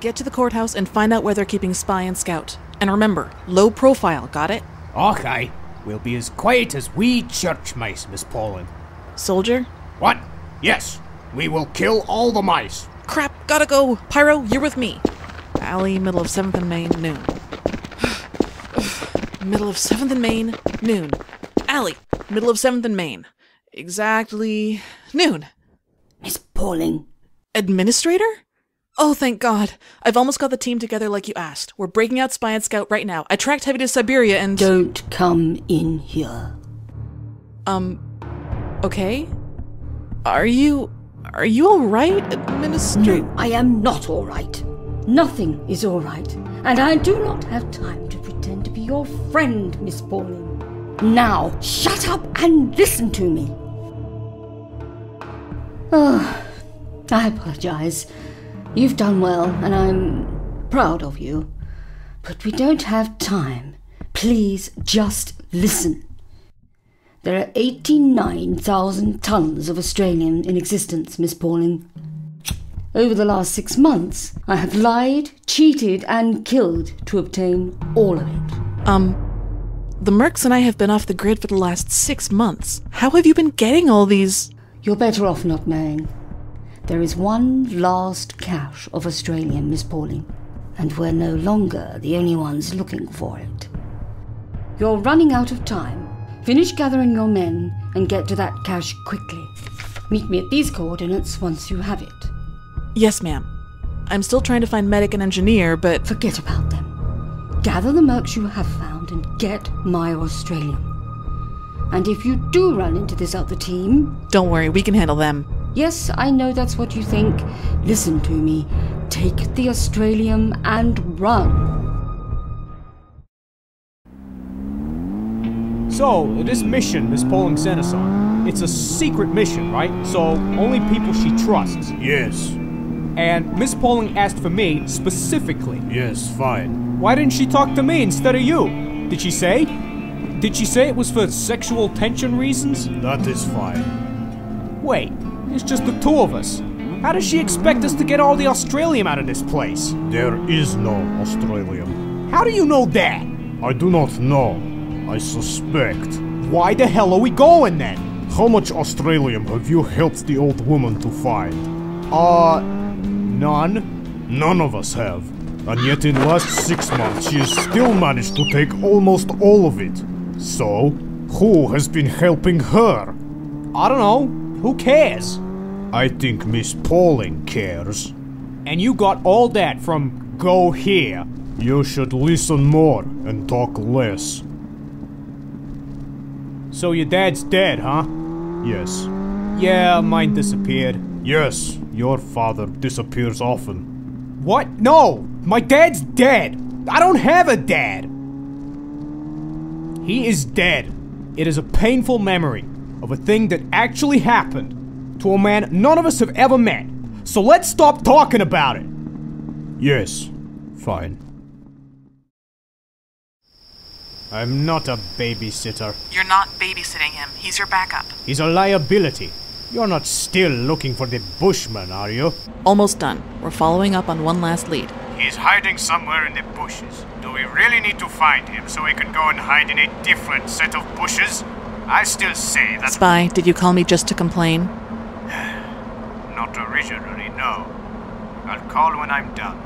Get to the courthouse and find out where they're keeping Spy and Scout. And remember, low profile, got it? Okay. We'll be as quiet as wee church mice, Miss Pauling. Soldier? What? Yes. We will kill all the mice. Crap, gotta go. Pyro, you're with me. Alley, middle of 7th and Main, noon. Middle of 7th and Main, noon. Alley, middle of 7th and Main. Exactly noon. Miss Pauling. Administrator? Oh, thank God. I've almost got the team together like you asked. We're breaking out Spy and Scout right now. I tracked Heavy to Siberia and— Don't come in here. Okay? Are you alright, Administrator? No, I am not alright. Nothing is alright. And I do not have time to pretend to be your friend, Miss Pauling. Now, shut up and listen to me. Oh, I apologize. You've done well, and I'm proud of you. But we don't have time. Please just listen. There are 89,000 tons of Australium in existence, Miss Pauling. Over the last 6 months, I have lied, cheated, and killed to obtain all of it. The Mercs and I have been off the grid for the last 6 months. How have you been getting all these? You're better off not knowing. There is one last cache of Australium, Miss Pauling, and we're no longer the only ones looking for it. You're running out of time. Finish gathering your men and get to that cache quickly. Meet me at these coordinates once you have it. Yes, ma'am. I'm still trying to find Medic and Engineer, but— Forget about them. Gather the mercs you have found and get my Australium. And if you do run into this other team— Don't worry, we can handle them. Yes, I know that's what you think. Listen to me. Take the Australium and run. So, this mission Miss Pauling sent us on, it's a secret mission, right? So, only people she trusts. Yes. And Miss Pauling asked for me, specifically. Yes, fine. Why didn't she talk to me instead of you? Did she say? Did she say it was for sexual tension reasons? That is fine. Wait, it's just the two of us. How does she expect us to get all the Australium out of this place? There is no Australium. How do you know that? I do not know. I suspect. Why the hell are we going then? How much Australium have you helped the old woman to find? None. None of us have. And yet in the last 6 months she has still managed to take almost all of it. So, who has been helping her? I don't know. Who cares? I think Miss Pauling cares. And you got all that from go here. You should listen more and talk less. So your dad's dead, huh? Yes. Yeah, mine disappeared. Yes, your father disappears often. What? No! My dad's dead! I don't have a dad! He is dead. It is a painful memory of a thing that actually happened to a man none of us have ever met. So let's stop talking about it! Yes, fine. I'm not a babysitter. You're not babysitting him. He's your backup. He's a liability. You're not still looking for the Bushman, are you? Almost done. We're following up on one last lead. He's hiding somewhere in the bushes. Do we really need to find him so we can go and hide in a different set of bushes? I still say that— Spy, did you call me just to complain? Not originally, no. I'll call when I'm done.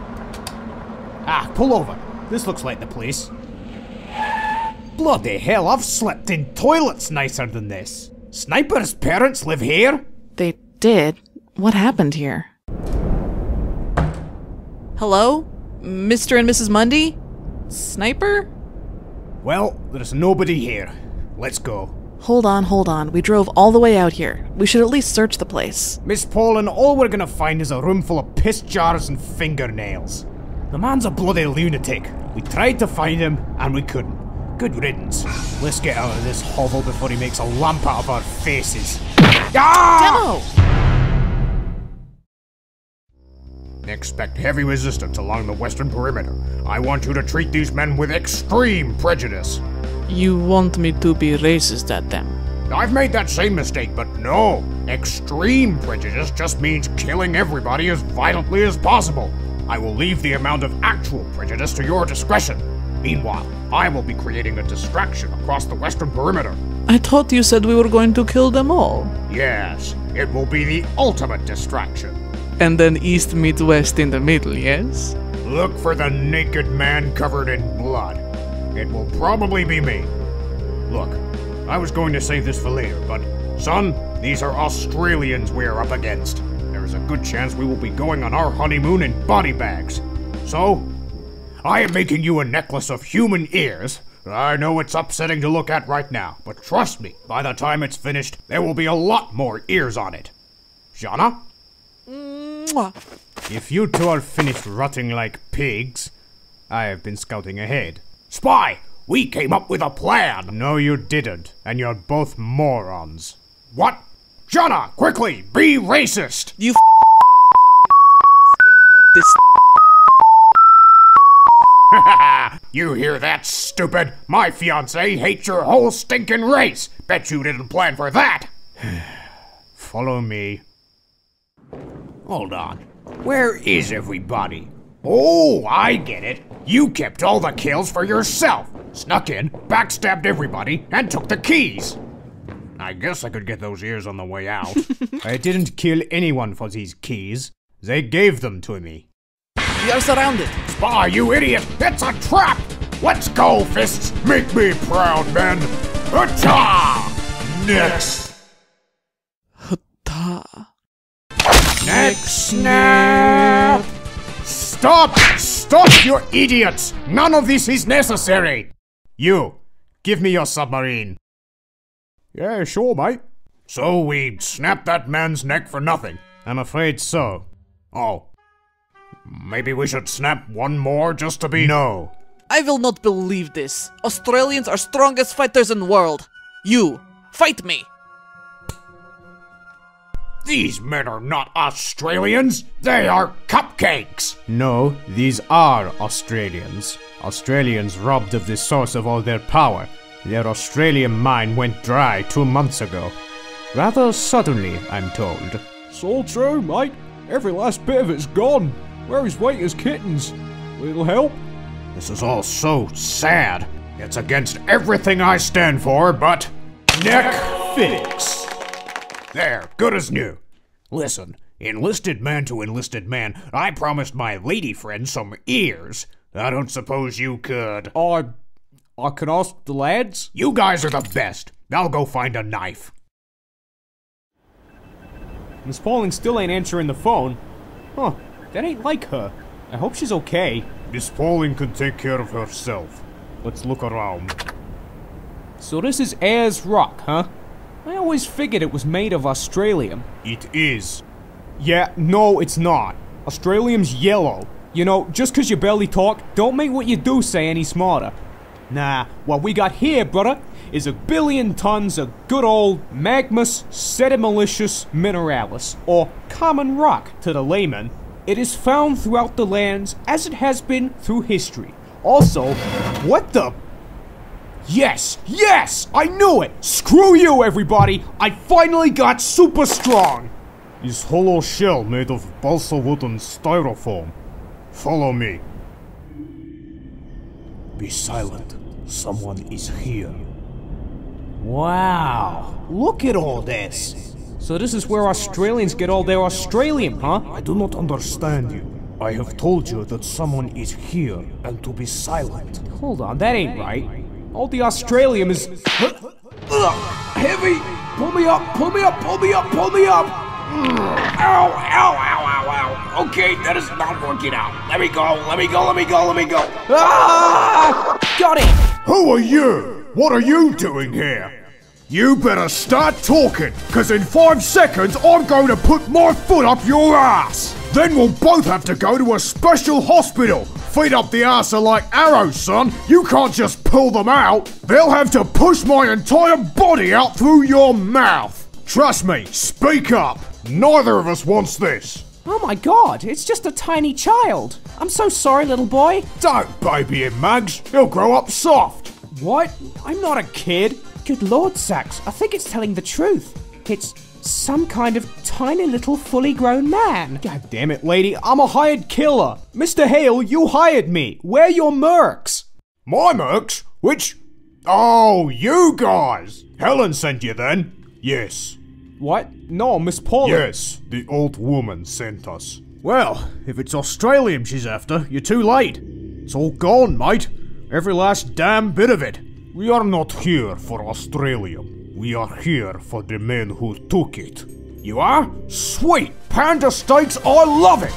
Ah, pull over. This looks like the place. Bloody hell, I've slept in toilets nicer than this. Sniper's parents live here? They did? What happened here? Hello? Mr. and Mrs. Mundy? Sniper? Well, there's nobody here. Let's go. Hold on. We drove all the way out here. We should at least search the place. Miss Pauling, all we're gonna find is a room full of piss jars and fingernails. The man's a bloody lunatic. We tried to find him, and we couldn't. Good riddance. Let's get out of this hovel before he makes a lamp out of our faces. Ah! Demo! Expect heavy resistance along the western perimeter. I want you to treat these men with extreme prejudice. You want me to be racist at them? I've made that same mistake, but no. Extreme prejudice just means killing everybody as violently as possible. I will leave the amount of actual prejudice to your discretion. Meanwhile, I will be creating a distraction across the western perimeter. I thought you said we were going to kill them all. Yes, it will be the ultimate distraction. And then east meet west in the middle, yes? Look for the naked man covered in blood. It will probably be me. Look, I was going to save this for later, but son, these are Australians we're up against. There's a good chance we will be going on our honeymoon in body bags. So, I am making you a necklace of human ears. I know it's upsetting to look at right now, but trust me, by the time it's finished, there will be a lot more ears on it. Zhanna? Mwah. If you two are finished rotting like pigs, I have been scouting ahead. Spy! We came up with a plan! No, you didn't, and you're both morons. What? Zhanna, quickly, be racist! You You hear that, stupid? My fiancé hates your whole stinking race! Bet you didn't plan for that! Follow me. Hold on. Where is everybody? Oh, I get it. You kept all the kills for yourself. Snuck in, backstabbed everybody, and took the keys. I guess I could get those ears on the way out. I didn't kill anyone for these keys. They gave them to me. We are surrounded. Spy, you idiot! It's a trap! Let's go, fists! Make me proud, men! Hutta! Next! Next snap! Stop! Stop, you idiots! None of this is necessary! You, give me your submarine. Yeah, sure, mate. So we snapped that man's neck for nothing? I'm afraid so. Oh. Maybe we should snap one more just to be— No. I will not believe this. Australians are strongest fighters in the world. You, fight me. These men are not Australians. They are cupcakes. No, these are Australians. Australians robbed of the source of all their power. Their Australian mine went dry 2 months ago. Rather suddenly, I'm told. It's all true, mate. Every last bit of it's gone. We're as white as kittens. Little help? This is all so sad. It's against everything I stand for, but— neck fix. There, good as new. Listen, enlisted man to enlisted man, I promised my lady friend some ears. I don't suppose you could— I could ask the lads? You guys are the best. I'll go find a knife. Miss Pauling still ain't answering the phone. Huh, that ain't like her. I hope she's okay. Miss Pauling can take care of herself. Let's look around. So this is Ayers Rock, huh? I always figured it was made of Australium. It is. Yeah, no, it's not. Australium's yellow. You know, just 'cause you barely talk, don't make what you do say any smarter. Nah, what we got here, brother, is 1 billion tons of good old magmus sedimilicious mineralis, or common rock to the layman. It is found throughout the lands as it has been through history. Also, what the— Yes! Yes! I knew it! Screw you, everybody! I finally got super strong! This hollow shell made of balsa wood and styrofoam. Follow me. Be silent. Someone is here. Wow! Look at all this! So this is where Australians get all their Australium, huh? I do not understand you. I have told you that someone is here and to be silent. Hold on, that ain't right. All the Australium is— heavy! Pull me up, pull me up, pull me up, pull me up! Ow, ow, ow, ow, ow. Okay, that is not working out. Let me go, let me go, let me go, let me go. Ah! Got it! Who are you? What are you doing here? You better start talking, cause in 5 seconds I'm going to put my foot up your ass. Then we'll both have to go to a special hospital. Feet up the ass are like arrows, son. You can't just pull them out. They'll have to push my entire body out through your mouth. Trust me, speak up. Neither of us wants this. Oh my god, it's just a tiny child. I'm so sorry, little boy. Don't baby him, Mags. He'll grow up soft. What? I'm not a kid. Good lord, Sax, I think it's telling the truth. It's some kind of tiny little fully grown man. God damn it, lady, I'm a hired killer. Mr. Hale, you hired me. Where are your mercs? My mercs? Which? Oh, you guys! Helen sent you then? Yes. What? No, Miss Pauling. Yes, the old woman sent us. Well, if it's Australium she's after, you're too late. It's all gone, mate. Every last damn bit of it. We are not here for Australium. We are here for the men who took it. You are? Sweet! Panda steaks, I love it!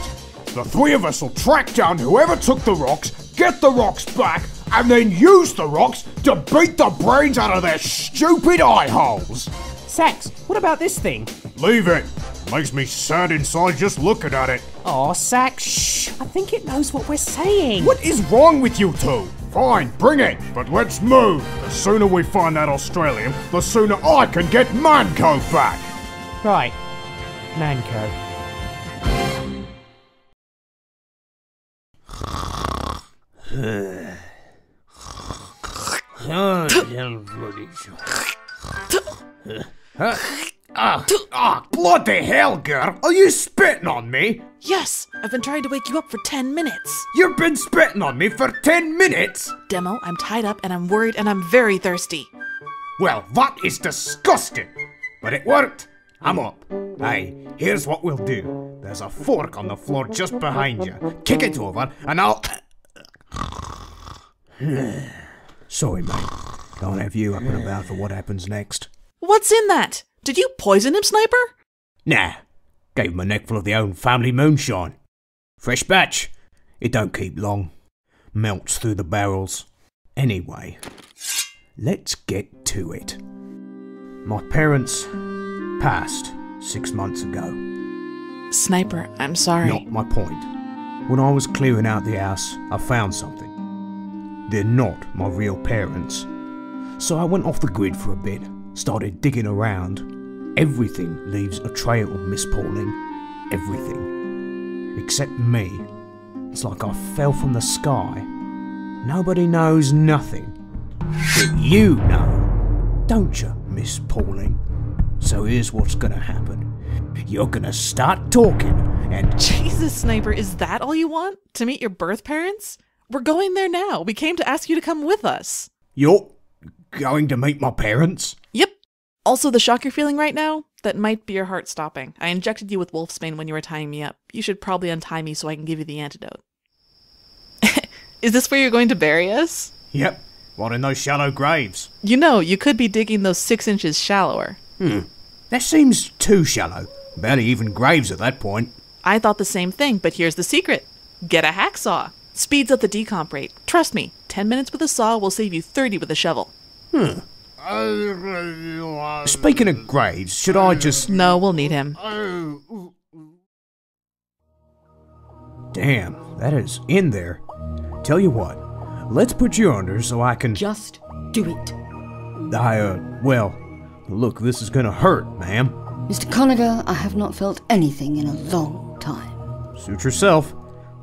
The three of us will track down whoever took the rocks, get the rocks back, and then use the rocks to beat the brains out of their stupid eye holes! Sax, what about this thing? Leave it! Makes me sad inside just looking at it. Aw, Sax, shh! I think it knows what we're saying. What is wrong with you two? Fine, bring it, but let's move. The sooner we find that Australian, the sooner I can get Manco back. Right. Manco. Bloody hell, girl! Are you spitting on me? Yes, I've been trying to wake you up for 10 minutes. You've been spitting on me for 10 minutes? Demo, I'm tied up and I'm worried and I'm very thirsty. Well, that is disgusting. But it worked. I'm up. Hey, here's what we'll do. There's a fork on the floor just behind you. Kick it over and I'll... Sorry, mate. Can't have you up and about for what happens next. What's in that? Did you poison him, Sniper? Nah. Gave him a neckful of the own family moonshine. Fresh batch. It don't keep long. Melts through the barrels. Anyway, let's get to it. My parents passed 6 months ago. Sniper, I'm sorry. Not my point. When I was clearing out the house, I found something. They're not my real parents. So I went off the grid for a bit, started digging around. Everything leaves a trail, Miss Pauling. Everything. Except me. It's like I fell from the sky. Nobody knows nothing. But you know, don't you, Miss Pauling? So here's what's gonna happen. You're gonna start talking and... Jesus, Sniper, is that all you want? To meet your birth parents? We're going there now. We came to ask you to come with us. You're going to meet my parents? Yep. Also, the shock you're feeling right now, that might be your heart stopping. I injected you with wolfsbane when you were tying me up. You should probably untie me so I can give you the antidote. Is this where you're going to bury us? Yep. Right in those shallow graves. You know, you could be digging those 6 inches shallower. That seems too shallow. Barely even graves at that point. I thought the same thing, but here's the secret. Get a hacksaw. Speeds up the decomp rate. Trust me, 10 minutes with a saw will save you 30 with a shovel. Speaking of graves, should I just... No, we'll need him. Damn, that is in there. Tell you what, let's put you under so I can... Just do it. Well, look, this is gonna hurt, ma'am. Mr. Conager, I have not felt anything in a long time. Suit yourself.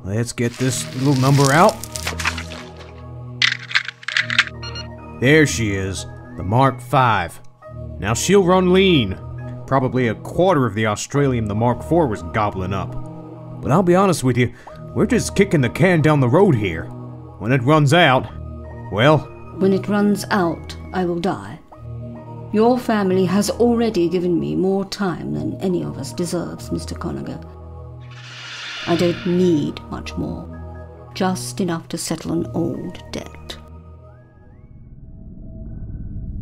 Let's get this little number out. There she is, the Mark V. Now she'll run lean. Probably a quarter of the Australium the Mark IV was gobbling up. But I'll be honest with you, we're just kicking the can down the road here. When it runs out, well... When it runs out, I will die. Your family has already given me more time than any of us deserves, Mr. Conager. I don't need much more. Just enough to settle an old debt.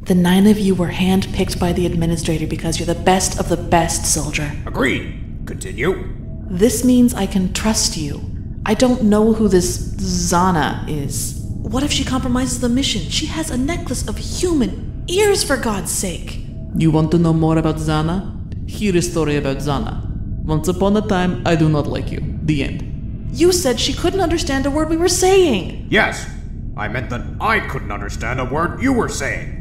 The 9 of you were handpicked by the administrator because you're the best of the best, soldier. Agreed. Continue. This means I can trust you. I don't know who this Zhanna is. What if she compromises the mission? She has a necklace of human ears, for God's sake. You want to know more about Zhanna? Here is a story about Zhanna. Once upon a time, I do not like you. The end. You said she couldn't understand a word we were saying. Yes, I meant that I couldn't understand a word you were saying.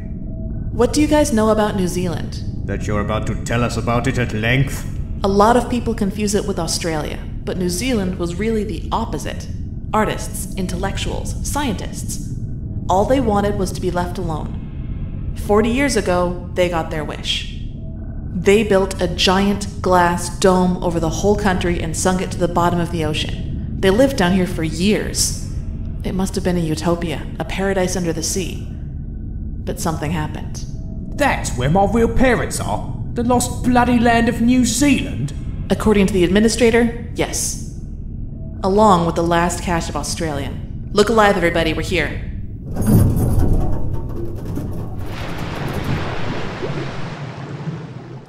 What do you guys know about New Zealand? That you're about to tell us about it at length? A lot of people confuse it with Australia, but New Zealand was really the opposite. Artists, intellectuals, scientists. All they wanted was to be left alone. 40 years ago, they got their wish. They built a giant glass dome over the whole country and sunk it to the bottom of the ocean. They lived down here for years. It must have been a utopia, a paradise under the sea. But something happened. That's where my real parents are? The lost bloody land of New Zealand? According to the administrator, yes. Along with the last cache of Australian. Look alive, everybody, we're here.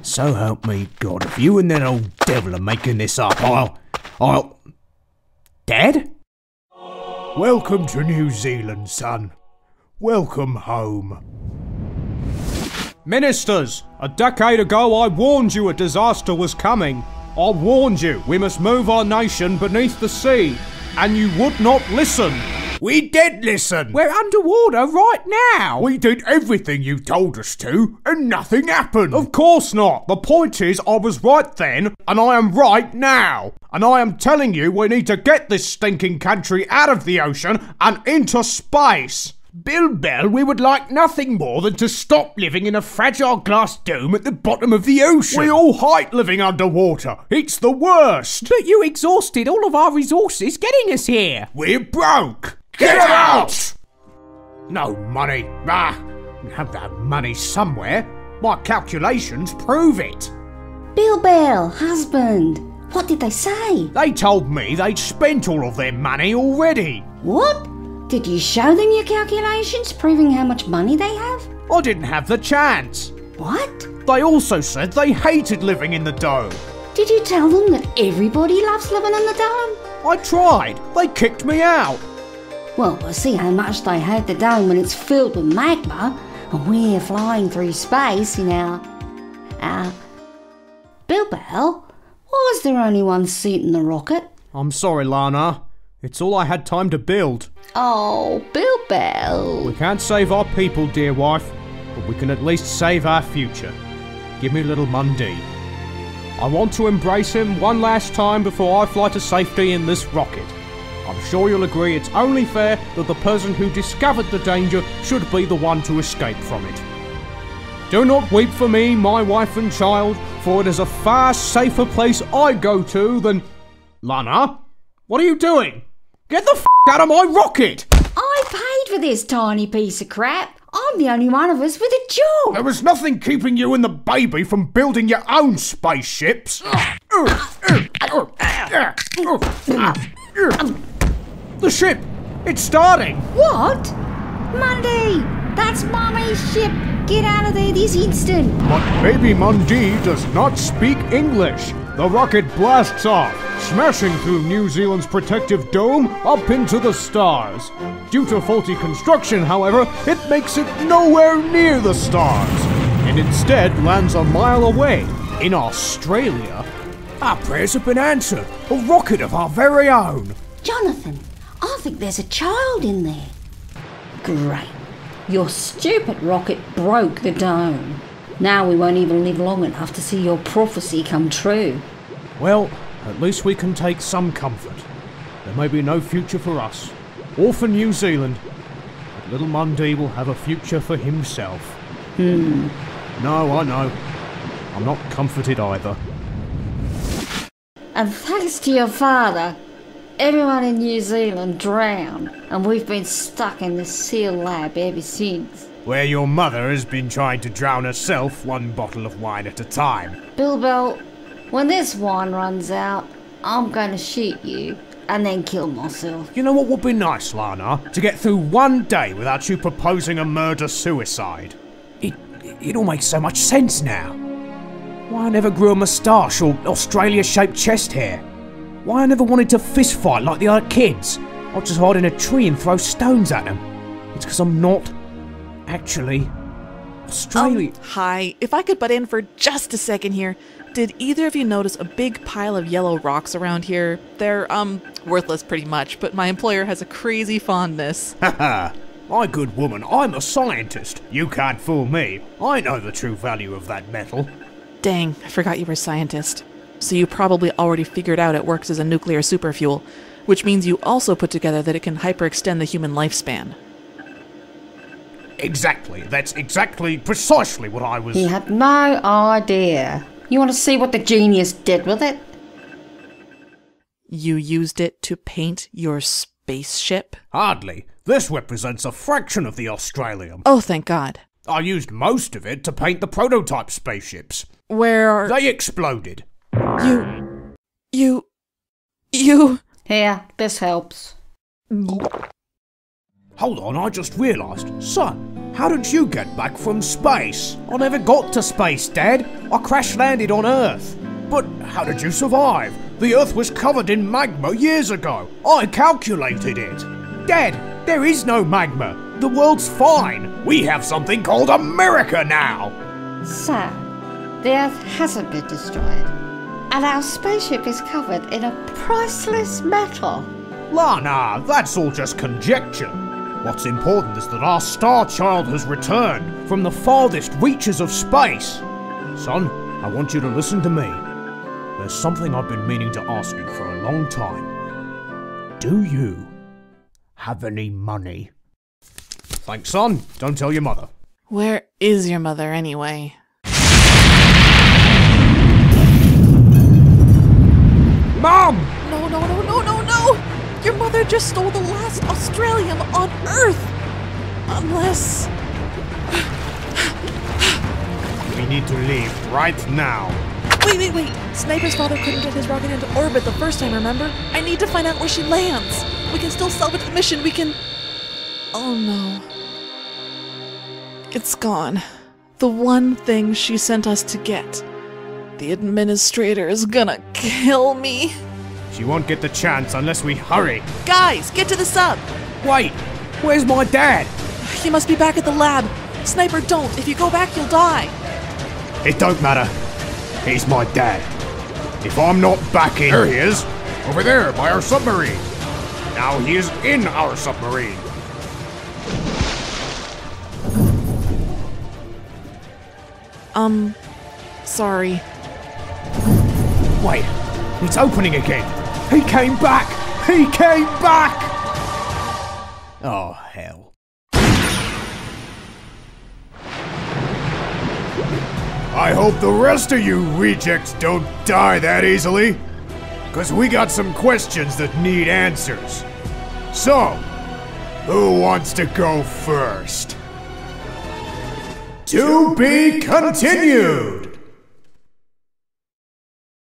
So help me God, if you and that old devil are making this up, I'll... Dad? Welcome to New Zealand, son. Welcome home. Ministers, a decade ago I warned you a disaster was coming. I warned you we must move our nation beneath the sea, and you would not listen. We did listen. We're underwater right now. We did everything you told us to, and nothing happened. Of course not. The point is I was right then, and I am right now. And I am telling you we need to get this stinking country out of the ocean and into space. Bilbo, we would like nothing more than to stop living in a fragile glass dome at the bottom of the ocean. We all hate living underwater. It's the worst. But you exhausted all of our resources getting us here. We're broke. Get out! No money. We have that money somewhere. My calculations prove it. Bilbo, husband, what did they say? They told me they'd spent all of their money already. What? Did you show them your calculations proving how much money they have? I didn't have the chance. What? They also said they hated living in the dome. Did you tell them that everybody loves living in the dome? I tried. They kicked me out. Well, we'll see how much they hate the dome when it's filled with magma and we're flying through space in our... Bilbo, why was there only one seat in the rocket? I'm sorry, Lana. It's all I had time to build. Oh, Bilbo. We can't save our people, dear wife, but we can at least save our future. Give me little Mundy. I want to embrace him one last time before I fly to safety in this rocket. I'm sure you'll agree it's only fair that the person who discovered the danger should be the one to escape from it. Do not weep for me, my wife and child, for it is a far safer place I go to than... Lana, what are you doing? Get the f*** out of my rocket! I paid for this tiny piece of crap. I'm the only one of us with a job. There was nothing keeping you and the baby from building your own spaceships. The ship! It's starting! What? Mundy! That's Mommy's ship! Get out of there this instant! But baby Mundy does not speak English. The rocket blasts off, smashing through New Zealand's protective dome up into the stars. Due to faulty construction, however, it makes it nowhere near the stars, and instead lands a mile away, in Australia. Our prayers have been answered. A rocket of our very own. Jonathan, I think there's a child in there. Great. Your stupid rocket broke the dome. Now we won't even live long enough to see your prophecy come true. Well, at least we can take some comfort. There may be no future for us, or for New Zealand, but little Mundy will have a future for himself. No, I know. I'm not comforted either. And thanks to your father, everyone in New Zealand drowned, and we've been stuck in the SEAL lab ever since. Where your mother has been trying to drown herself one bottle of wine at a time. Bilbo, when this wine runs out, I'm going to shoot you and then kill myself. You know what would be nice, Lana? To get through one day without you proposing a murder-suicide. It all makes so much sense now. Why I never grew a moustache or Australia-shaped chest hair. Why I never wanted to fist fight like the other kids. I'd just hide in a tree and throw stones at them. It's because I'm not actually Australian. Hi. If I could butt in for just a second here. Did either of you notice a big pile of yellow rocks around here? They're, worthless pretty much, but my employer has a crazy fondness. Haha. My good woman, I'm a scientist. You can't fool me. I know the true value of that metal. Dang, I forgot you were a scientist. So you probably already figured out it works as a nuclear superfuel, which means you also put together that it can hyperextend the human lifespan. Exactly. That's precisely what I was... He had no idea. You want to see what the genius did with it? You used it to paint your spaceship? Hardly. This represents a fraction of the Australium. Oh, thank God. I used most of it to paint the prototype spaceships. Where are... They exploded. You... Here, this helps. Hold on, I just realised. Son, how did you get back from space? I never got to space, Dad. I crash-landed on Earth. But how did you survive? The Earth was covered in magma years ago. I calculated it. Dad, there is no magma. The world's fine. We have something called America now. So, the Earth hasn't been destroyed. And our spaceship is covered in a priceless metal. Lana, that's all just conjecture. What's important is that our star child has returned from the farthest reaches of space. Son, I want you to listen to me. There's something I've been meaning to ask you for a long time. Do you have any money? Thanks, son. Don't tell your mother. Where is your mother, anyway? Mom! No! Your mother just stole the last Australium on Earth! Unless... We need to leave right now. Wait! Sniper's father couldn't get his rocket into orbit the first time, remember? I need to find out where she lands. We can still salvage the mission, we can... Oh no. It's gone. The one thing she sent us to get. The administrator is gonna kill me. She won't get the chance unless we hurry. Guys, get to the sub! Wait, where's my dad? He must be back at the lab. Sniper, don't. If you go back, you'll die. It don't matter. He's my dad. If I'm not back in... There he is. Over there, by our submarine. Now he is in our submarine. Sorry. Wait, it's opening again. He came back! He came back! Oh, hell. I hope the rest of you rejects don't die that easily. Cause we got some questions that need answers. So, who wants to go first? To be continued!